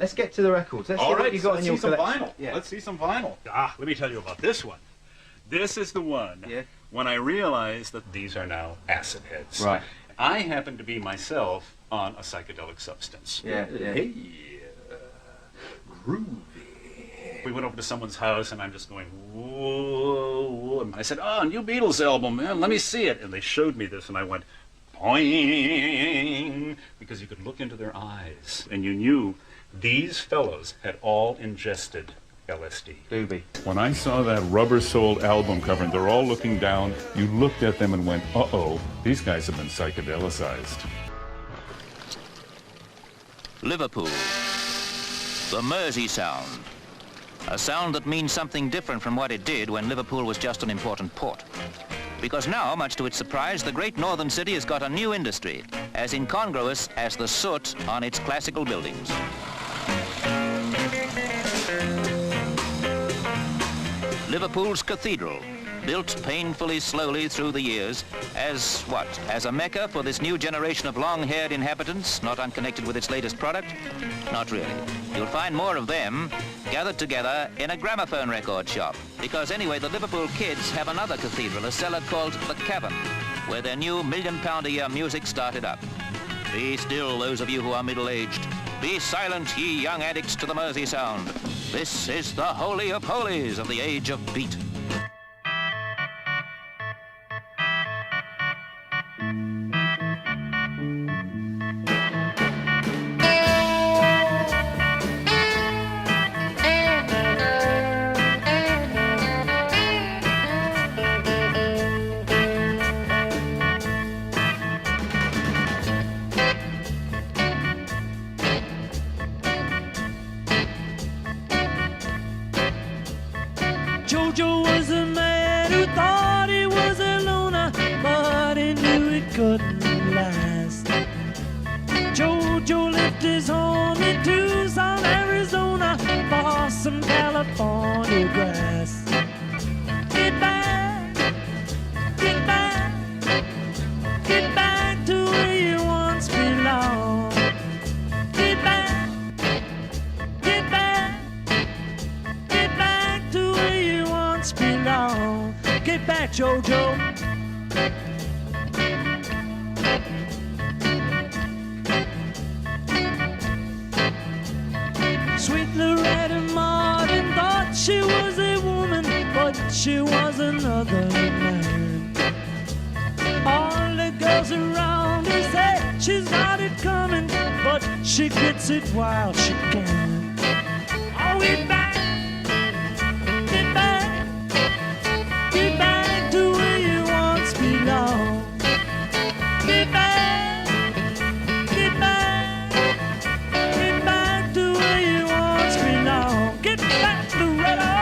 let's get to the records. Let's see All what right, you got in your let's see some collection. vinyl. Yeah. Let's see some vinyl. Let me tell you about this one. This is the one when I realized that these are now acid heads. Right. I happen to be myself on a psychedelic substance. Yeah. Hey, groovy. We went over to someone's house, and I'm just going, whoa, whoa. And I said, oh, new Beatles album, man, let me see it. And they showed me this, and I went, boing, because you could look into their eyes, and you knew these fellows had all ingested LSD. Doobie. When I saw that rubber-soled album cover and they're all looking down, you looked at them and went, uh-oh, these guys have been psychedelicized. Liverpool, the Mersey sound. A sound that means something different from what it did when Liverpool was just an important port. Because now, much to its surprise, the great northern city has got a new industry, as incongruous as the soot on its classical buildings. Liverpool's cathedral, built painfully slowly through the years, as what? As a mecca for this new generation of long-haired inhabitants, not unconnected with its latest product? Not really. You'll find more of them gathered together in a gramophone record shop. Because anyway, the Liverpool kids have another cathedral, a cellar called the Cavern, where their new million-pound-a-year music started up. Be still, those of you who are middle-aged. Be silent, ye young addicts to the Mersey sound. This is the holy of holies of the age of beat. Jojo was a man who thought he was a loner, but he knew it couldn't last. Jojo left his home in Tucson, Arizona, for some California grass. Get back, get back, get back to where you once belonged. Get back, get back, get back to where you once belonged. Get back, Jojo. Sweet Loretta Martin thought she was a woman, but she was another man. All the girls around her say she's got it coming, but she gets it while she can. Oh, get back, get back, get back to where you once belonged. Get back, get back, get back to where you once belonged. Get back, Loretta.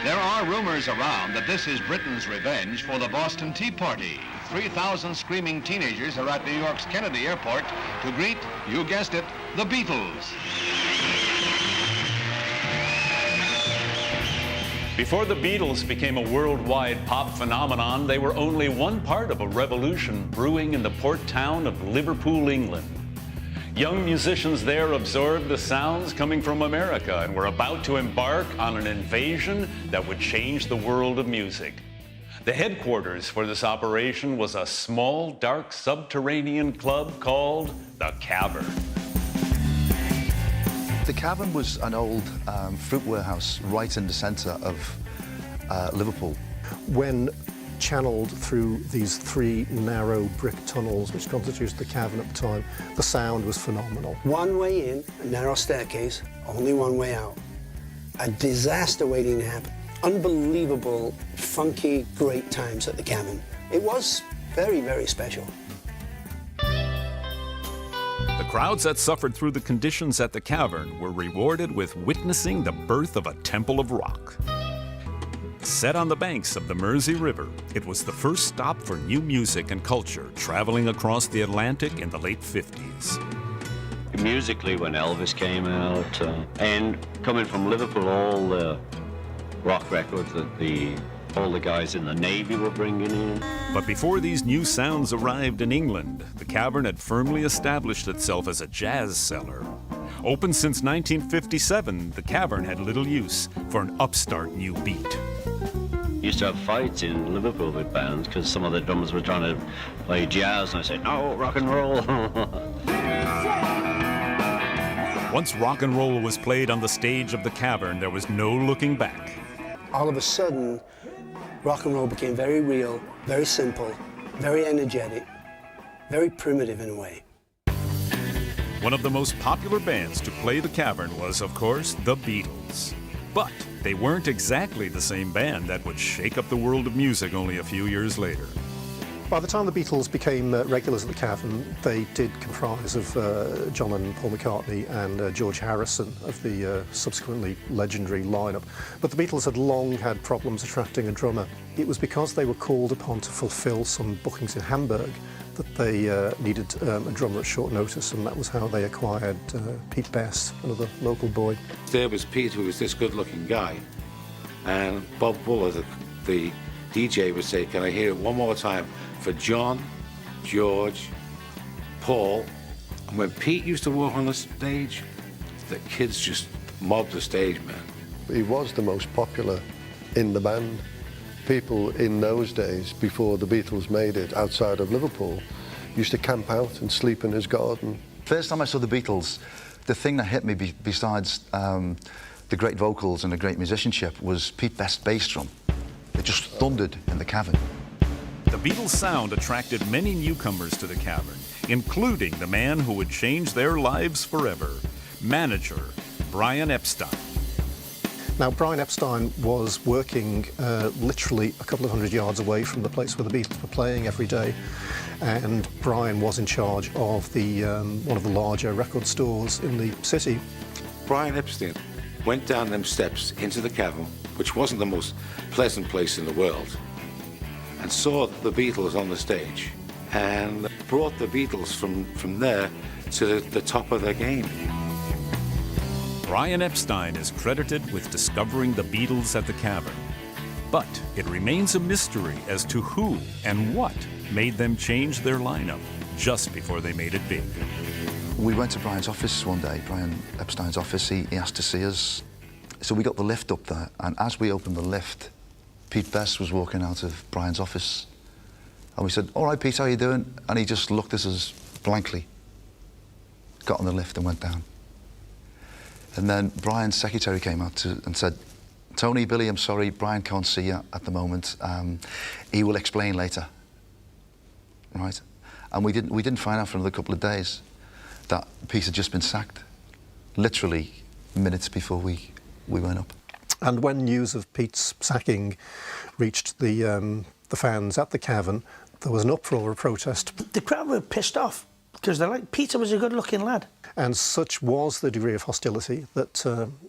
There are rumors around that this is Britain's revenge for the Boston Tea Party. 3,000 screaming teenagers are at New York's Kennedy Airport to greet, you guessed it, the Beatles. Before the Beatles became a worldwide pop phenomenon, they were only one part of a revolution brewing in the port town of Liverpool, England. Young musicians there absorbed the sounds coming from America and were about to embark on an invasion that would change the world of music. The headquarters for this operation was a small, dark, subterranean club called the Cavern. The Cavern was an old fruit warehouse right in the centre of Liverpool. When channeled through these 3 narrow brick tunnels which constituted the Cavern at the time, the sound was phenomenal. One way in, a narrow staircase, only one way out. A disaster waiting to happen. Unbelievable, funky, great times at the Cavern. It was very, very special. The crowds that suffered through the conditions at the Cavern were rewarded with witnessing the birth of a temple of rock. Set on the banks of the Mersey River, it was the first stop for new music and culture traveling across the Atlantic in the late 50s. Musically, when Elvis came out, and coming from Liverpool, all the rock records that all the guys in the Navy were bringing in. But before these new sounds arrived in England, the Cavern had firmly established itself as a jazz cellar. Open since 1957, the Cavern had little use for an upstart new beat. Used to have fights in Liverpool with bands because some of the drummers were trying to play jazz, and I said, no, rock and roll. Once rock and roll was played on the stage of the Cavern, there was no looking back. All of a sudden, rock and roll became very real, very simple, very energetic, very primitive in a way. One of the most popular bands to play the Cavern was, of course, the Beatles. But they weren't exactly the same band that would shake up the world of music only a few years later. By the time the Beatles became regulars at the Cavern, they did comprise of John and Paul McCartney and George Harrison of the subsequently legendary lineup. But the Beatles had long had problems attracting a drummer. It was because they were called upon to fulfill some bookings in Hamburg that they needed a drummer at short notice, and that was how they acquired Pete Best, another local boy. There was Pete, who was this good-looking guy, and Bob Buller, the DJ, would say, can I hear it one more time for John, George, Paul. And when Pete used to walk on the stage, the kids just mobbed the stage, man. He was the most popular in the band. People in those days, before the Beatles made it outside of Liverpool, used to camp out and sleep in his garden. First time I saw the Beatles, the thing that hit me besides the great vocals and the great musicianship was Pete Best's bass drum. It just thundered in the Cavern. The Beatles' sound attracted many newcomers to the Cavern, including the man who would change their lives forever, manager Brian Epstein. Now, Brian Epstein was working literally a couple of hundred yards away from the place where the Beatles were playing every day, and Brian was in charge of the one of the larger record stores in the city. Brian Epstein went down them steps into the Cavern, which wasn't the most pleasant place in the world, and saw the Beatles on the stage, and brought the Beatles from there to the top of their game. Brian Epstein is credited with discovering the Beatles at the Cavern, but it remains a mystery as to who and what made them change their lineup just before they made it big. We went to Brian's office one day, Brian Epstein's office. He asked to see us. So we got the lift up there, and as we opened the lift, Pete Best was walking out of Brian's office. And we said, all right, Pete, how you doing? And he just looked at us blankly, got on the lift and went down. And then Brian's secretary came out and said, Tony, Billy, I'm sorry, Brian can't see you at the moment. He will explain later. Right? And we didn't find out for another couple of days that Pete had just been sacked, literally minutes before we went up. And when news of Pete's sacking reached the fans at the Cavern, there was an uproar of protest. The crowd were pissed off. because they're like, Peter was a good-looking lad. And such was the degree of hostility that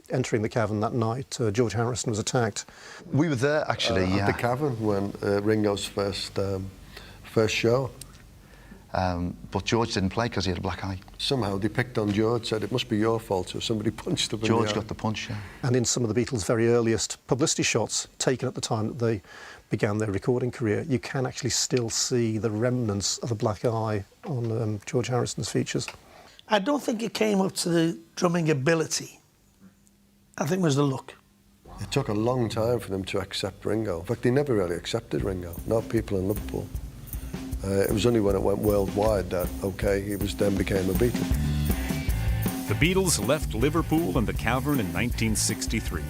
entering the cavern that night, George Harrison was attacked. We were there, actually, at the cavern when Ringo's first show. But George didn't play because he had a black eye. Somehow they picked on George, said it must be your fault, so somebody punched him in the eye. George got the punch, yeah. And in some of the Beatles' very earliest publicity shots taken at the time that they began their recording career, you can actually still see the remnants of a black eye on George Harrison's features. I don't think it came up to the drumming ability. I think it was the look. It took a long time for them to accept Ringo. In fact, they never really accepted Ringo, not people in Liverpool. It was only when it went worldwide that, okay, he then became a Beatle. The Beatles left Liverpool and the cavern in 1963.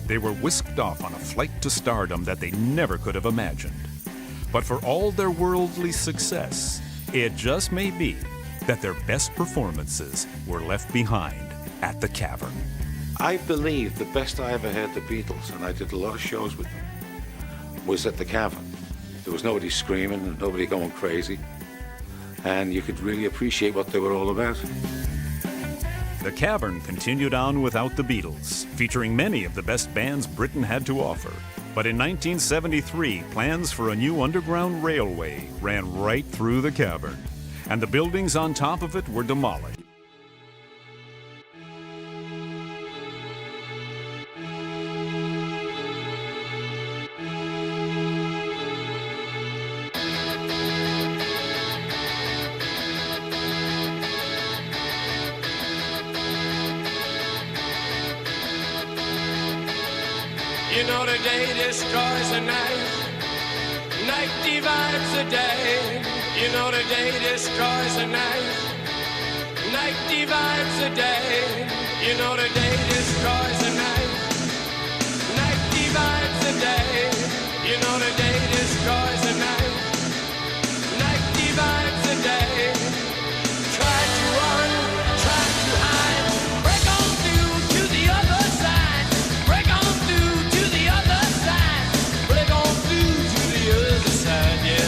They were whisked off on a flight to stardom that they never could have imagined. But for all their worldly success, it just may be that their best performances were left behind at the cavern. I believe the best I ever heard the Beatles, and I did a lot of shows with them, was at the cavern. There was nobody screaming and nobody going crazy, and you could really appreciate what they were all about. The cavern continued on without the Beatles, featuring many of the best bands Britain had to offer. But in 1973, plans for a new underground railway ran right through the cavern, and the buildings on top of it were demolished. You know the day destroys the night, night divides the day. You know the day destroys the night, night divides the day. You know the day destroys the night, night divides the day. You know the day destroys the night, night divides the day. Try to run, try to hide, break on through to the other side, break on through to the other side, break on through to the other side, yeah.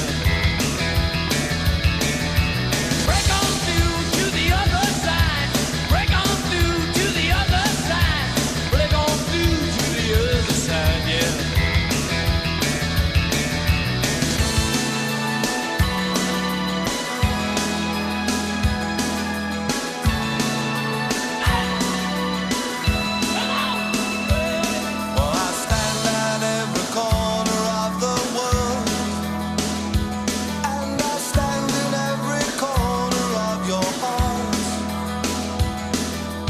Break on through to the other side, break on through to the other side, break on through to the other side, yeah. Well, I stand at every corner of the world, and I stand in every corner of your heart,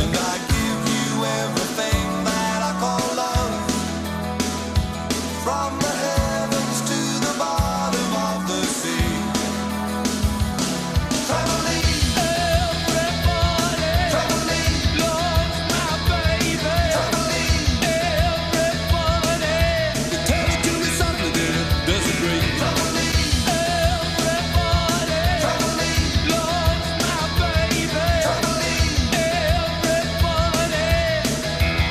and I give you everything that I call love, from the heavens to the bottom of the sea. Traveling, Everybody loves my baby. Everybody, tell it to me softly, then it doesn't break. everybody loves my baby. Everybody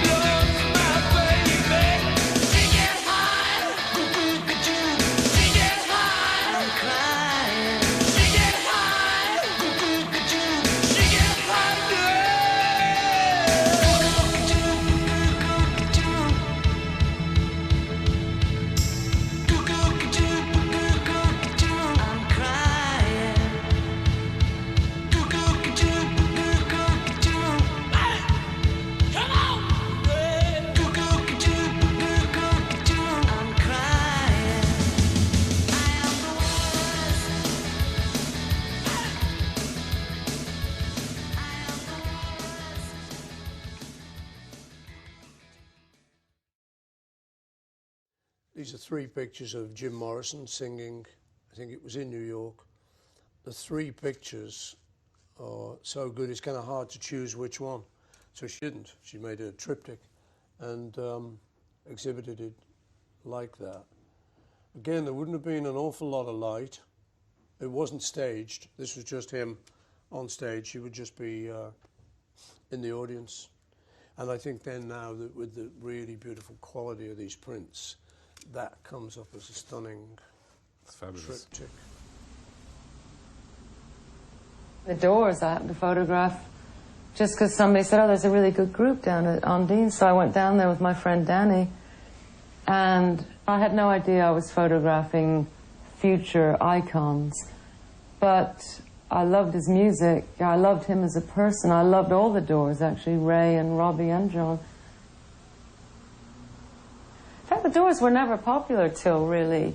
loves my baby. She get high, cuckoo-ca-choo. She get high, I'm crying. She get high, cuckoo-ca-choo. She get high, I'm crying. Come on! I'm crying. I am the worst. These are three pictures of Jim Morrison singing, I think it was in New York. The three pictures are so good, it's kind of hard to choose which one. So she didn't. She made a triptych and exhibited it like that. Again, there wouldn't have been an awful lot of light. It wasn't staged. This was just him on stage. She would just be in the audience. And I think then now that with the really beautiful quality of these prints, that comes up as a stunning It's fabulous. triptych. The Doors I happened to photograph just because somebody said, oh, there's a really good group down at Ondine. So I went down there with my friend Danny, and I had no idea I was photographing future icons. But I loved his music. I loved him as a person. I loved all the Doors, actually, Ray and Robbie and John. In fact, the Doors were never popular till really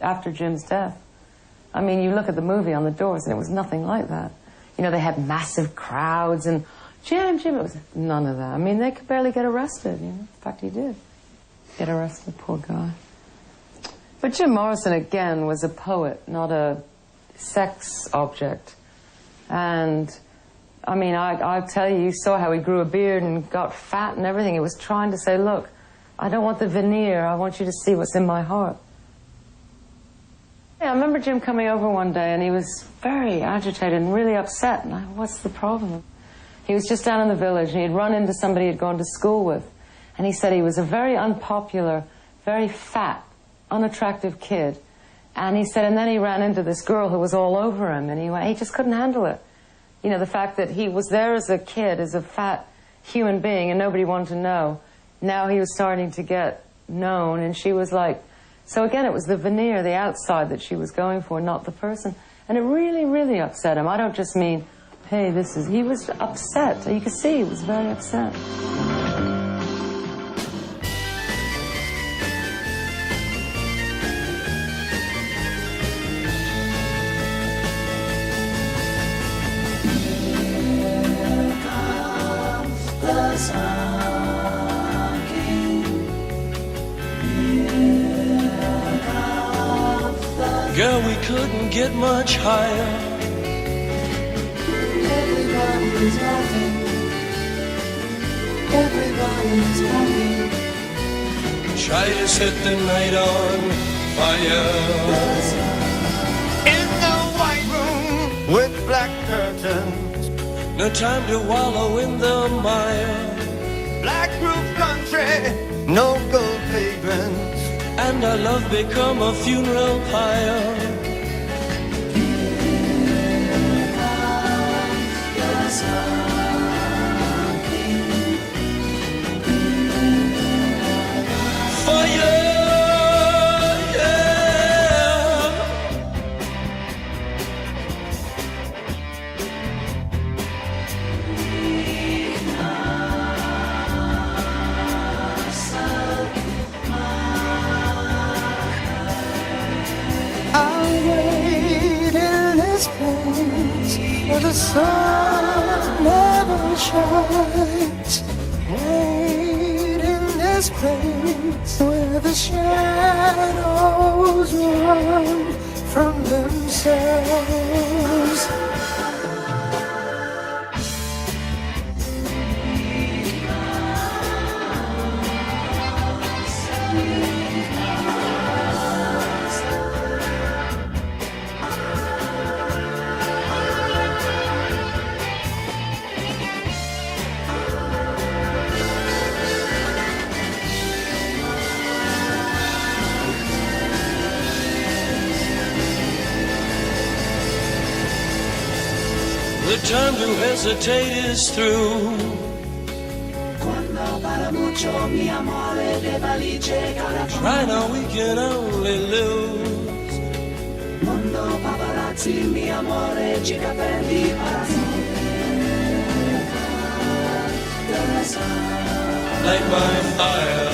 after Jim's death. I mean, you look at the movie on the Doors, and it was nothing like that. You know, they had massive crowds, and Jim, it was none of that. I mean, they could barely get arrested, you know. In fact, he did get arrested, poor guy. But Jim Morrison, again, was a poet, not a sex object. And, I mean, I tell you, you saw how he grew a beard and got fat and everything. It was trying to say, look, I don't want the veneer. I want you to see what's in my heart. Yeah, I remember Jim coming over one day, and he was very agitated and really upset. And I, what's the problem? He was just down in the village, and he'd run into somebody he'd gone to school with. And he said he was a very unpopular, very fat, unattractive kid. And he said, and then he ran into this girl who was all over him, and he just couldn't handle it. You know, the fact that he was there as a kid, as a fat human being, and nobody wanted to know. Now he was starting to get known, and she was like... So again, it was the veneer, the outside that she was going for, not the person. And it really, really upset him. I don't just mean, hey, this is... He was upset. You could see he was very upset. Girl, we couldn't get much higher. Everybody's laughing. Everybody's laughing. Try to set the night on fire. In the white room with black curtains. No time to wallow in the mire. Black roof country, no gold patrons. And our love become a funeral pyre. Here comes the sun king. Fire, where the sun never shines. Wait in this place where the shadows run from themselves. The time to hesitate is through. Right now we can only lose. Light my fire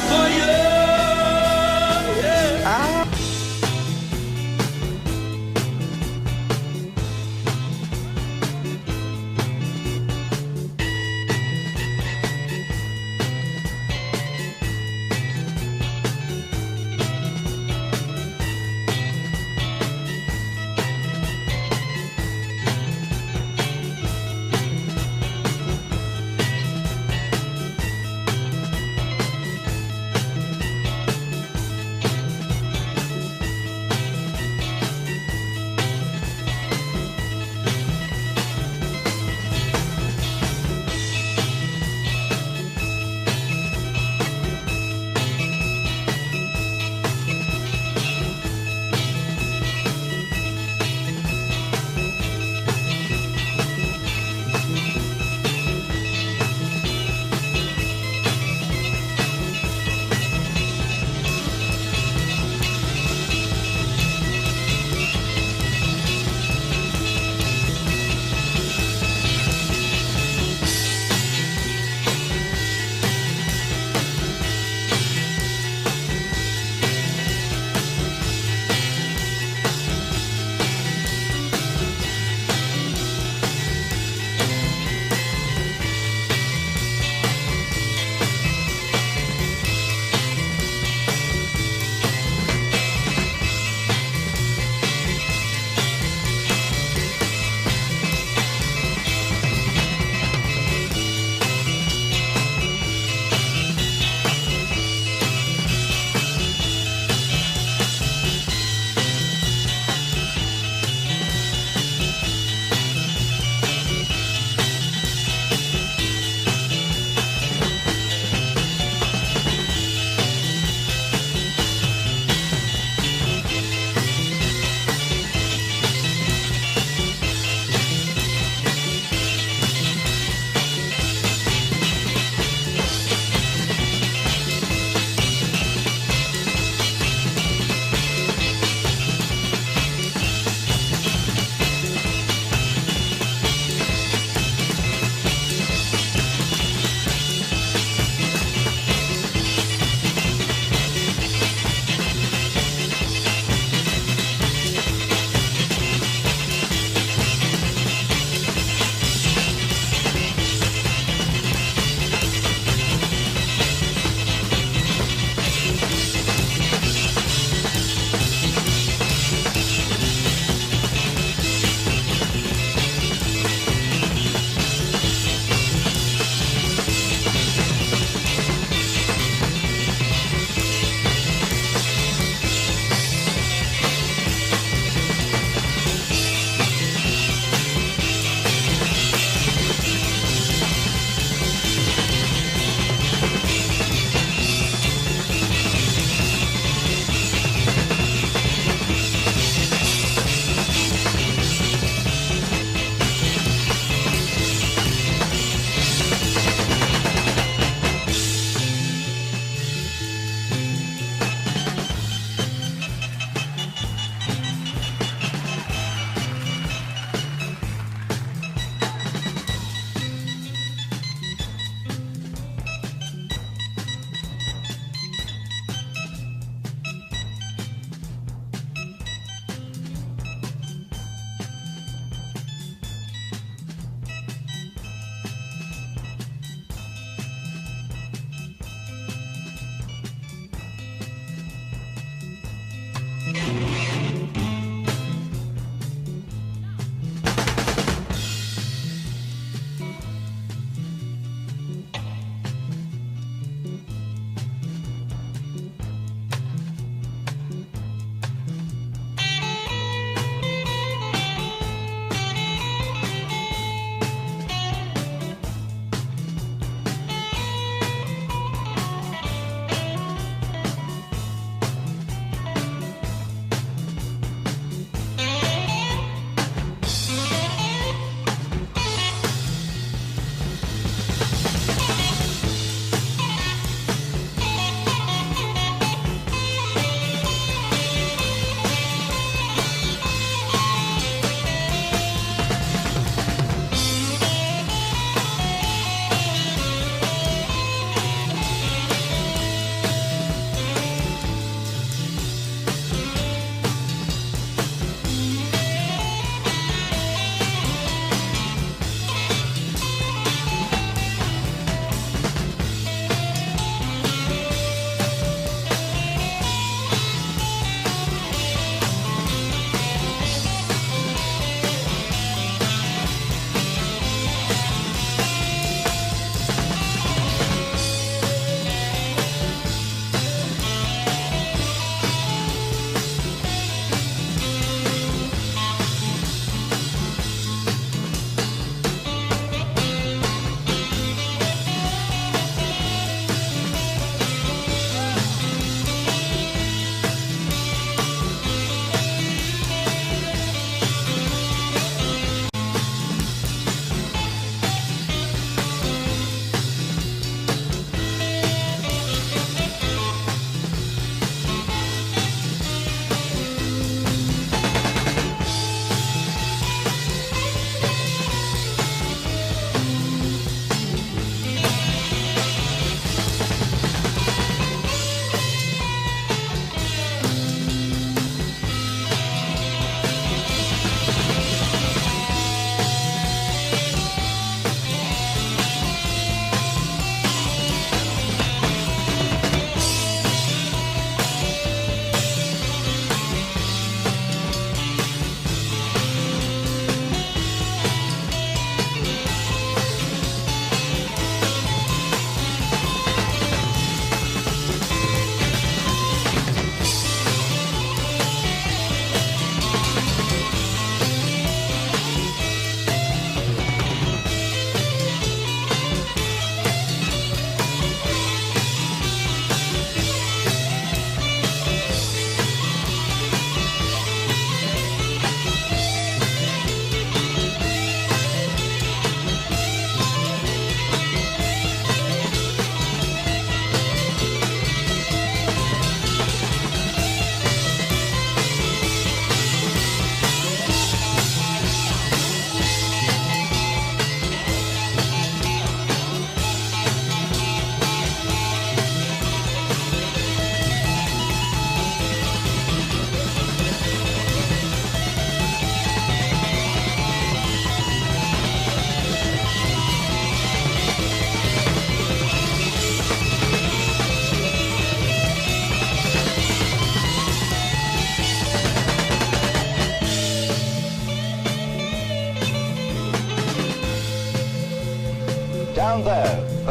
for you.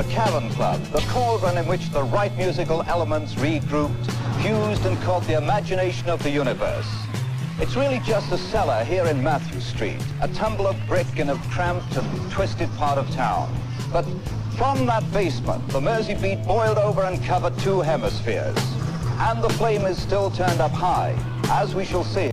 the Cavern Club, the cauldron in which the right musical elements regrouped, fused and caught the imagination of the universe. It's really just a cellar here in Matthew Street, a tumble of brick in a cramped and twisted part of town. But from that basement, the Mersey beat boiled over and covered 2 hemispheres. And the flame is still turned up high, as we shall see.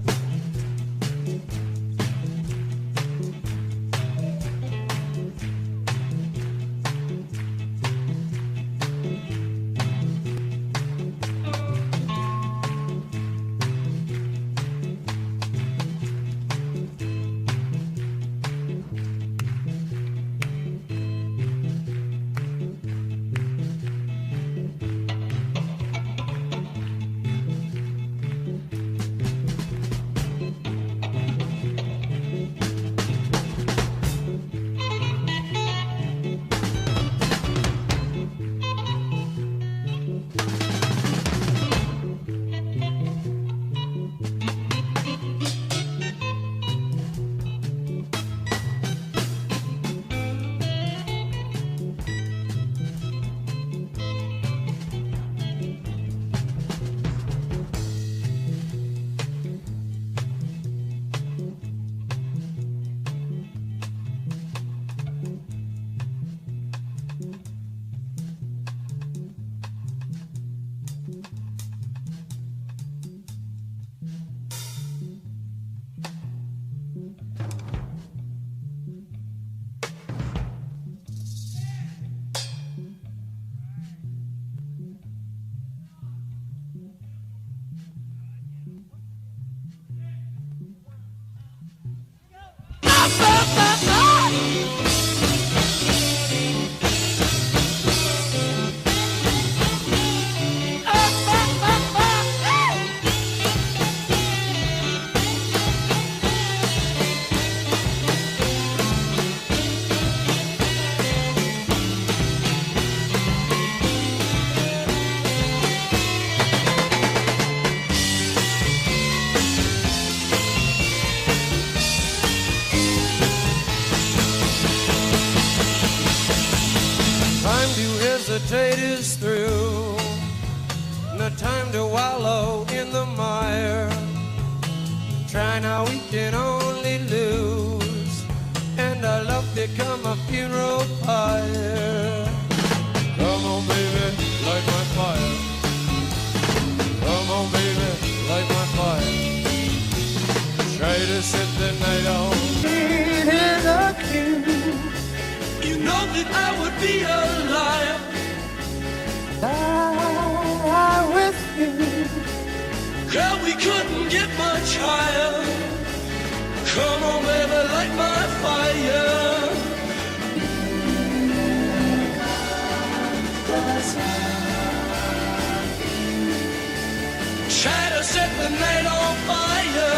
hesitate is through. No time to wallow in the mire. Try now, we can only lose. And our love become a funeral pyre. Come on, baby, light my fire. Come on, baby, light my fire. Try to set the night on. Here's a cue. You know that I would be a liar. Die with you. Girl, we couldn't get much higher. Come on, baby, light my fire. Try to set the night on fire.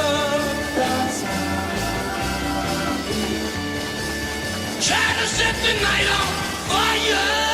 Try to set the night on fire.